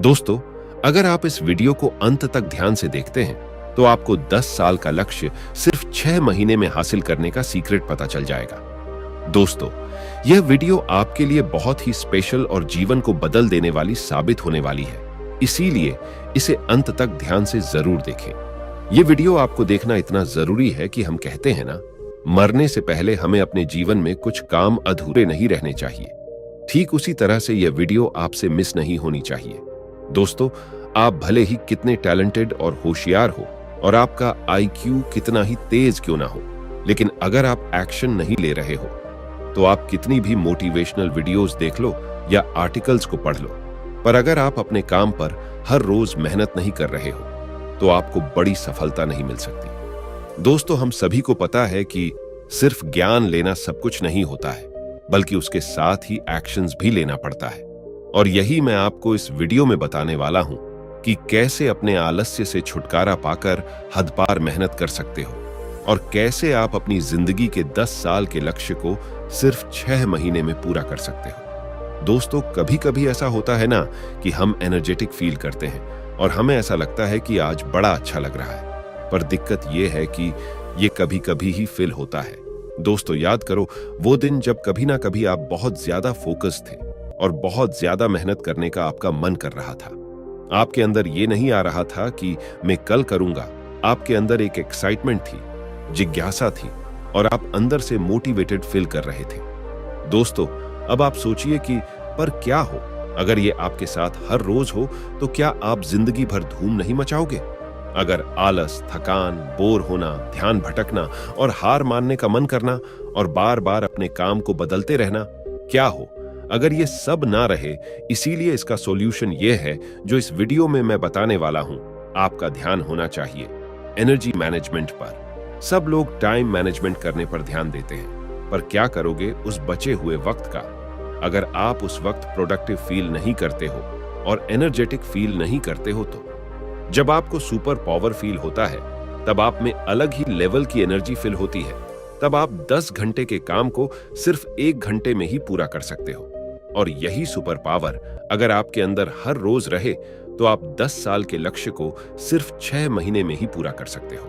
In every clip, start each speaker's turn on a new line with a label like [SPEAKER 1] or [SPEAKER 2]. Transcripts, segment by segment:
[SPEAKER 1] दोस्तों, अगर आप इस वीडियो को अंत तक ध्यान से देखते हैं तो आपको 10 साल का लक्ष्य सिर्फ 6 महीने में हासिल करने का सीक्रेट पता चल जाएगा। दोस्तों, यह वीडियो आपके लिए बहुत ही स्पेशल और जीवन को बदल देने वाली साबित होने वाली है, इसीलिए इसे अंत तक ध्यान से जरूर देखें। यह वीडियो आपको देखना इतना जरूरी है कि हम कहते हैं ना, मरने से पहले हमें अपने जीवन में कुछ काम अधूरे नहीं रहने चाहिए। ठीक उसी तरह से यह वीडियो आपसे मिस नहीं होनी चाहिए। दोस्तों, आप भले ही कितने टैलेंटेड और होशियार हो और आपका IQ कितना ही तेज क्यों ना हो, लेकिन अगर आप एक्शन नहीं ले रहे हो तो आप कितनी भी मोटिवेशनल वीडियोस देख लो या आर्टिकल्स को पढ़ लो, पर अगर आप अपने काम पर हर रोज मेहनत नहीं कर रहे हो तो आपको बड़ी सफलता नहीं मिल सकती। दोस्तों, हम सभी को पता है कि सिर्फ ज्ञान लेना सब कुछ नहीं होता है, बल्कि उसके साथ ही एक्शंस भी लेना पड़ता है। और यही मैं आपको इस वीडियो में बताने वाला हूं कि कैसे अपने आलस्य से छुटकारा पाकर हद पार मेहनत कर सकते हो और कैसे आप अपनी जिंदगी के 10 साल के लक्ष्य को सिर्फ 6 महीने में पूरा कर सकते हो। दोस्तों, कभी कभी ऐसा होता है ना कि हम एनर्जेटिक फील करते हैं और हमें ऐसा लगता है कि आज बड़ा अच्छा लग रहा है, पर दिक्कत यह है कि ये कभी कभी ही फील होता है। दोस्तों, याद करो वो दिन जब कभी ना कभी आप बहुत ज्यादा फोकस थे और बहुत ज्यादा मेहनत करने का आपका मन कर रहा था। आपके अंदर ये नहीं आ रहा था कि मैं कल करूंगा, आपके अंदर एक एक्साइटमेंट थी, जिज्ञासा थी और आप अंदर से मोटिवेटेड फील कर रहे थे। दोस्तों, अब आप सोचिए कि पर क्या हो अगर ये आपके साथ हर रोज हो, तो क्या आप जिंदगी भर धूम नहीं मचाओगे? अगर आलस, थकान, बोर होना, ध्यान भटकना और हार मानने का मन करना और बार बार अपने काम को बदलते रहना, क्या हो अगर ये सब ना रहे? इसीलिए इसका सॉल्यूशन ये है जो इस वीडियो में मैं बताने वाला हूं। आपका ध्यान होना चाहिए एनर्जी मैनेजमेंट पर। सब लोग टाइम मैनेजमेंट करने पर ध्यान देते हैं, पर क्या करोगे उस बचे हुए वक्त का? अगर आप उस वक्त प्रोडक्टिव फील नहीं करते हो और एनर्जेटिक फील नहीं करते हो तो जब आपको सुपर पावर फील होता है, तब आप में अलग ही लेवल की एनर्जी फील होती है। तब आप 10 घंटे के काम को सिर्फ 1 घंटे में ही पूरा कर सकते हो। और यही सुपर पावर अगर आपके अंदर हर रोज रहे तो आप 10 साल के लक्ष्य को सिर्फ 6 महीने में ही पूरा कर सकते हो।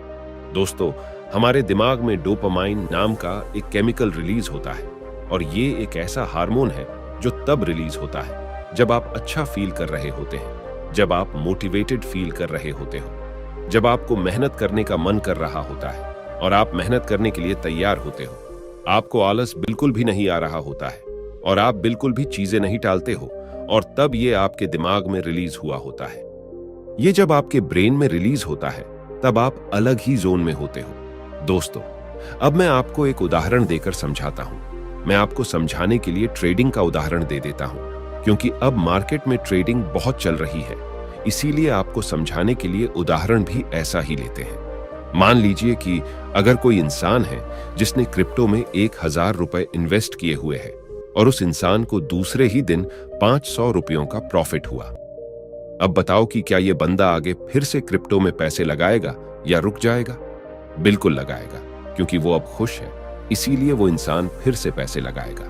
[SPEAKER 1] दोस्तों, हमारे दिमाग में डोपामाइन नाम का एक केमिकल रिलीज होता है और ये एक ऐसा हार्मोन है जो तब रिलीज होता है जब आप अच्छा फील कर रहे होते हैं, जब आप मोटिवेटेड फील कर रहे होते हो, जब आपको मेहनत करने का मन कर रहा होता है और आप मेहनत करने के लिए तैयार होते हो। आपको आलस बिल्कुल भी नहीं आ रहा होता है और आप बिल्कुल भी चीजें नहीं टालते हो, और तब ये आपके दिमाग में रिलीज हुआ होता है। ये जब आपके ब्रेन में रिलीज होता है तब आप अलग ही जोन में होते हो। दोस्तों, अब मैं आपको एक उदाहरण देकर समझाता हूं। मैं आपको समझाने के लिए ट्रेडिंग का उदाहरण दे देता हूं, क्योंकि अब मार्केट में ट्रेडिंग बहुत चल रही है, इसीलिए आपको समझाने के लिए उदाहरण भी ऐसा ही लेते हैं। मान लीजिए कि अगर कोई इंसान है जिसने क्रिप्टो में 1000 रुपए इन्वेस्ट किए हुए हैं और उस इंसान को दूसरे ही दिन 500 रुपयों का प्रॉफिट हुआ। अब बताओ कि क्या यह बंदा आगे फिर से क्रिप्टो में पैसे लगाएगा या रुक जाएगा? बिल्कुल लगाएगा, क्योंकि वो अब खुश है, इसीलिए वो इंसान फिर से पैसे लगाएगा।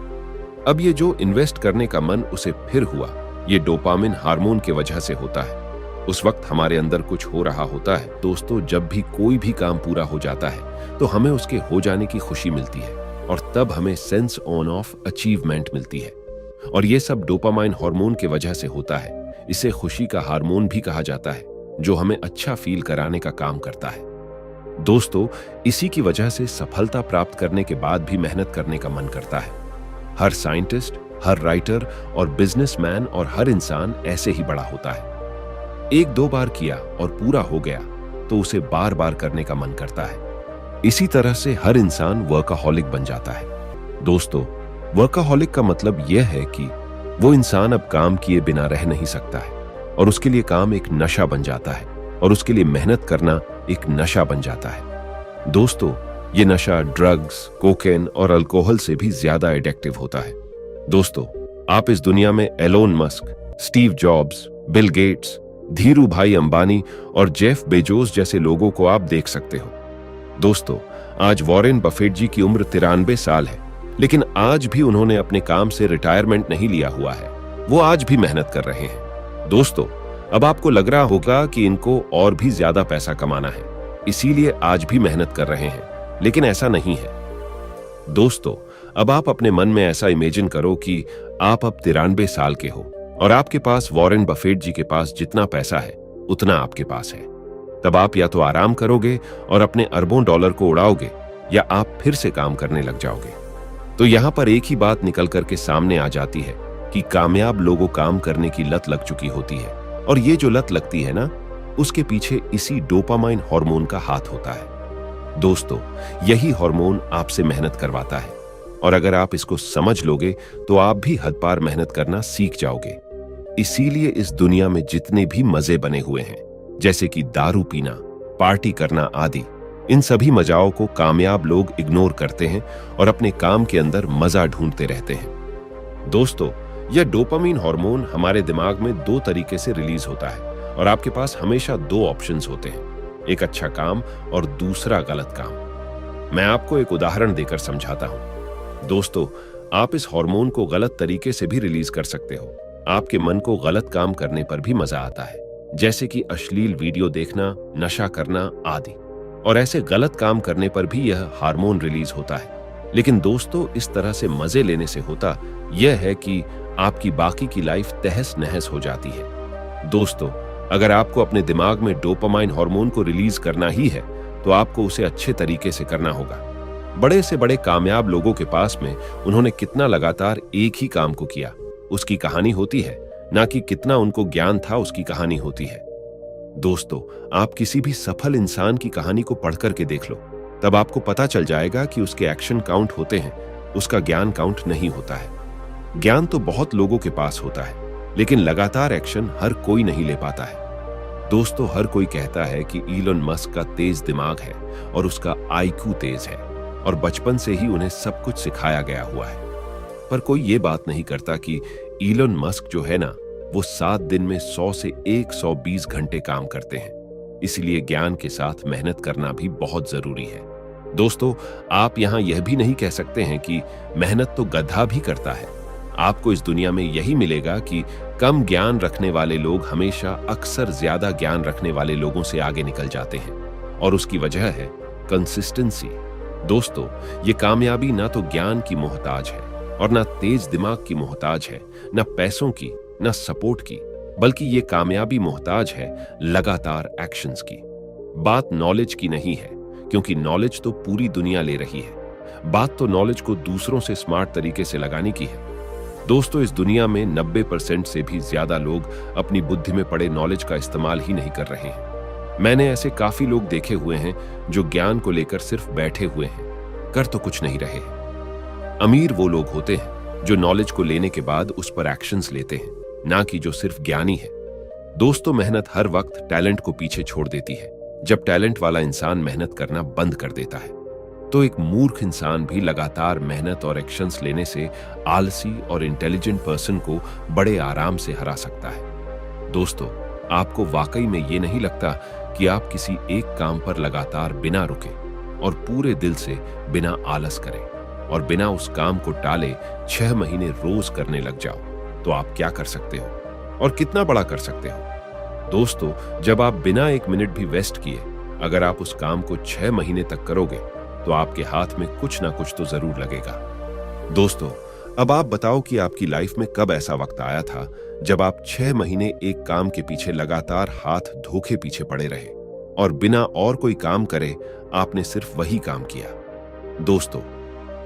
[SPEAKER 1] अब ये जो इन्वेस्ट करने का मन उसे फिर हुआ, ये डोपामिन हार्मोन की वजह से होता है। उस वक्त हमारे अंदर कुछ हो रहा होता है। दोस्तों, जब भी कोई भी काम पूरा हो जाता है तो हमें उसके हो जाने की खुशी मिलती है और तब हमें सेंस ऑन ऑफ अचीवमेंट मिलती है, और ये सब डोपामाइन हार्मोन की वजह से होता है। इसे खुशी का हार्मोन भी कहा जाता है, जो हमें अच्छा फील कराने का काम करता है। दोस्तों, इसी की वजह से सफलता प्राप्त करने के बाद भी मेहनत करने का मन करता है। हर साइंटिस्ट, हर राइटर और बिजनेसमैन और हर इंसान ऐसे ही बड़ा होता है। 1-2 बार किया और पूरा हो गया तो उसे बार बार करने का मन करता है। इसी तरह से हर इंसान वर्कaholic बन जाता है। दोस्तों, वर्कaholic का मतलब यह है कि वो इंसान अब काम किए बिना रह नहीं सकता है और उसके लिए काम एक नशा बन जाता है और उसके लिए मेहनत करना एक नशा बन जाता है। दोस्तों, ये नशा ड्रग्स, कोकेन और अल्कोहल से भी ज्यादा एडिक्टिव होता है। दोस्तों, आप इस दुनिया में Elon Musk, Steve Jobs, Bill Gates, Dhirubhai Ambani और जेफ बेजोस जैसे लोगों को आप देख सकते हो। दोस्तों, आज वॉरेन बफेट जी की उम्र 93 साल है, लेकिन आज भी उन्होंने अपने काम से रिटायरमेंट नहीं लिया हुआ है। वो आज भी मेहनत कर रहे हैं। दोस्तों, अब आपको लग रहा होगा कि इनको और भी ज्यादा पैसा कमाना है, इसीलिए आज भी मेहनत कर रहे हैं, लेकिन ऐसा नहीं है। दोस्तों, अब आप अपने मन में ऐसा इमेजिन करो कि आप अब 93 साल के हो और आपके पास वॉरेन बफेट जी के पास जितना पैसा है उतना आपके पास है। तब आप या तो आराम करोगे और अपने अरबों डॉलर को उड़ाओगे, या आप फिर से काम करने लग जाओगे। तो यहां पर एक ही बात निकल करके सामने आ जाती है कि कामयाब लोगों काम करने की लत लग चुकी होती है, और ये जो लत लगती है ना, उसके पीछे इसी डोपामाइन हार्मोन का हाथ होता है। दोस्तों, यही हार्मोन आपसे मेहनत करवाता है, और अगर आप इसको समझ लोगे तो आप भी हद पार मेहनत करना सीख जाओगे। इसीलिए इस दुनिया में जितने भी मजे बने हुए हैं, जैसे कि दारू पीना, पार्टी करना आदि, इन सभी मजाओं को कामयाब लोग इग्नोर करते हैं और अपने काम के अंदर मजा ढूंढते रहते हैं। दोस्तों, यह डोपामाइन हार्मोन हमारे दिमाग में दो तरीके से रिलीज होता है, और आपके पास हमेशा दो ऑप्शंस होते हैं, एक अच्छा काम और दूसरा गलत काम। मैं आपको एक उदाहरण देकर समझाता हूं। दोस्तों, आप इस हार्मोन को गलत तरीके से भी रिलीज कर सकते हो। आपके मन को गलत काम करने पर भी मजा आता है, जैसे कि अश्लील वीडियो देखना, नशा करना आदि, और ऐसे गलत काम करने पर भी यह हार्मोन रिलीज होता है। लेकिन दोस्तों, इस तरह से मजे लेने से होता यह है कि आपकी बाकी की लाइफ तहस नहस हो जाती है। दोस्तों, अगर आपको अपने दिमाग में डोपामाइन हार्मोन को रिलीज करना ही है, तो आपको उसे अच्छे तरीके से करना होगा। बड़े से बड़े कामयाब लोगों के पास में उन्होंने कितना लगातार एक ही काम को किया, उसकी कहानी होती है, ना कि कितना उनको ज्ञान था उसकी कहानी होती है। दोस्तों, आप किसी भी सफल इंसान की कहानी को पढ़ करके देख लो, तब आपको पता चल जाएगा कि उसके एक्शन काउंट होते हैं, उसका ज्ञान काउंट नहीं होता है। ज्ञान तो बहुत लोगों के पास होता है, लेकिन लगातार एक्शन हर कोई नहीं ले पाता है। दोस्तों, हर कोई कहता है कि इलोन मस्क का तेज दिमाग है और उसका आईक्यू तेज है, और बचपन से ही उन्हें सब कुछ सिखाया गया हुआ है। पर कोई ये बात नहीं करता कि इलोन मस्क जो है ना, वो 7 दिन में 100 से 120 घंटे काम करते हैं। इसलिए ज्ञान के साथ मेहनत करना भी बहुत जरूरी है। दोस्तों, आप यहां यह भी नहीं कह सकते हैं कि मेहनत तो गधा भी करता है। आपको इस दुनिया में यही मिलेगा कि कम ज्ञान रखने वाले लोग हमेशा अक्सर ज्यादा ज्ञान रखने वाले लोगों से आगे निकल जाते हैं, और उसकी वजह है कंसिस्टेंसी। दोस्तों, ये कामयाबी ना तो ज्ञान की मोहताज है और ना तेज दिमाग की मोहताज है, ना पैसों की, ना सपोर्ट की, बल्कि ये कामयाबी मोहताज है लगातार एक्शंस की। बात नॉलेज की नहीं है, क्योंकि नॉलेज तो पूरी दुनिया ले रही है। बात तो नॉलेज को दूसरों से स्मार्ट तरीके से लगाने की है। दोस्तों, इस दुनिया में 90% से भी ज्यादा लोग अपनी बुद्धि में पड़े नॉलेज का इस्तेमाल ही नहीं कर रहे हैं। मैंने ऐसे काफी लोग देखे हुए हैं जो ज्ञान को लेकर सिर्फ बैठे हुए हैं, कर तो कुछ नहीं रहे हैं। अमीर वो लोग होते हैं जो नॉलेज को लेने के बाद उस पर एक्शंस लेते हैं, ना कि जो सिर्फ ज्ञानी है। दोस्तों, मेहनत हर वक्त टैलेंट को पीछे छोड़ देती है। जब टैलेंट वाला इंसान मेहनत करना बंद कर देता है, तो एक मूर्ख इंसान भी लगातार मेहनत और एक्शंस लेने से आलसी और इंटेलिजेंट पर्सन को बड़े आराम से हरा सकता है। दोस्तों, आपको वाकई में ये नहीं लगता कि आप किसी एक काम पर लगातार बिना रुके और पूरे दिल से बिना आलस करें और बिना उस काम को टाले 6 महीने रोज करने लग जाओ, तो आप क्या कर सकते हो और कितना बड़ा कर सकते हो? दोस्तों, जब आप बिना 1 मिनट भी वेस्ट किए अगर आप उस काम को 6 महीने तक करोगे, तो आपके हाथ में कुछ ना कुछ तो जरूर लगेगा। दोस्तों, अब आप बताओ कि आपकी लाइफ में कब ऐसा वक्त आया था जब आप 6 महीने एक काम के पीछे लगातार हाथ धोखे पीछे पड़े रहे और बिना और कोई काम करे आपने सिर्फ वही काम किया। दोस्तों,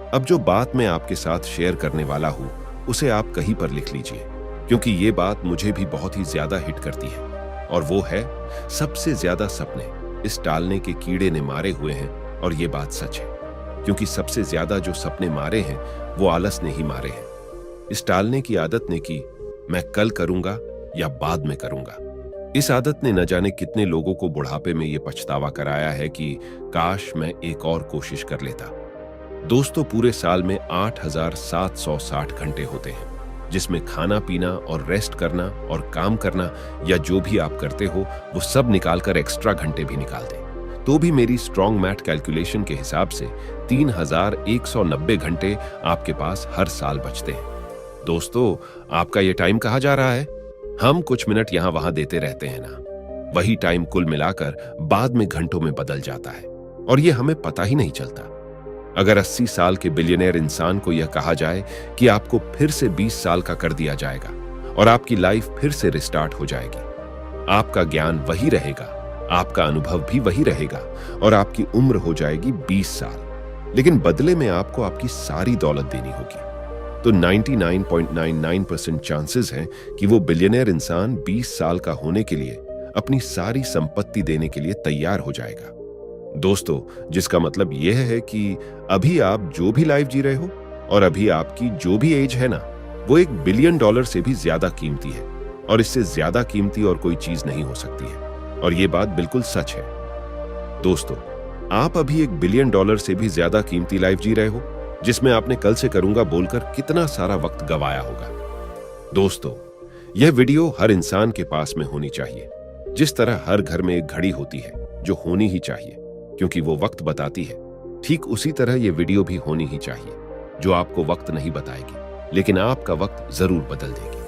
[SPEAKER 1] अब जो बात मैं आपके साथ शेयर करने वाला हूं, उसे आप कहीं पर लिख लीजिए, क्योंकि ये बात मुझे भी बहुत ही ज्यादा हिट करती है। और वो है, सबसे ज्यादा सपने इस टालने के कीड़े ने मारे हुए हैं, और ये बात सच है, क्योंकि सबसे ज्यादा जो सपने मारे हैं वो आलस ने ही मारे हैं। इस टालने की आदत ने कि मैं कल करूंगा या बाद में करूंगा। इस आदत ने न जाने कितने लोगों को बुढ़ापे में ये पछतावा कराया है कि काश मैं एक और कोशिश कर लेता। दोस्तों, पूरे साल में 8,760 घंटे होते हैं, जिसमें खाना पीना और रेस्ट करना और काम करना या जो भी आप करते हो वो सब निकालकर एक्स्ट्रा घंटे भी निकाल दें, तो भी मेरी स्ट्रॉन्ग मैथ कैलकुलेशन के हिसाब से 3,190 घंटे आपके पास हर साल बचते हैं। दोस्तों, आपका ये टाइम कहाँ जा रहा है? हम कुछ मिनट यहां वहां देते रहते हैं ना, वही टाइम कुल मिलाकर बाद में घंटों में बदल जाता है और ये हमें पता ही नहीं चलता। अगर 80 साल के बिलियनेयर इंसान को यह कहा जाए कि आपको फिर से 20 साल का कर दिया जाएगा और आपकी लाइफ फिर से रिस्टार्ट हो जाएगी, आपका ज्ञान वही रहेगा, आपका अनुभव भी वही रहेगा और आपकी उम्र हो जाएगी 20 साल, लेकिन बदले में आपको आपकी सारी दौलत देनी होगी। तो 99.99% चांसेस हैं कि वो बिलियनेयर इंसान 20 साल का होने के लिए अपनी सारी संपत्ति देने के लिए तैयार हो जाएगा। दोस्तों, जिसका मतलब यह है कि अभी आप जो भी लाइफ जी रहे हो और अभी आपकी जो भी एज है ना, वो $1 बिलियन से भी ज्यादा कीमती है और इससे ज्यादा कीमती और कोई चीज नहीं हो सकती है। और ये बात बिल्कुल सच है। दोस्तों, आप अभी $1 बिलियन से भी ज्यादा कीमती लाइफ जी रहे हो, जिसमें आपने कल से करूंगा बोलकर कितना सारा वक्त गवाया होगा। दोस्तों, यह वीडियो हर इंसान के पास में होनी चाहिए। जिस तरह हर घर में एक घड़ी होती है जो होनी ही चाहिए क्योंकि वो वक्त बताती है, ठीक उसी तरह यह वीडियो भी होनी ही चाहिए जो आपको वक्त नहीं बताएगी, लेकिन आपका वक्त जरूर बदल देगी।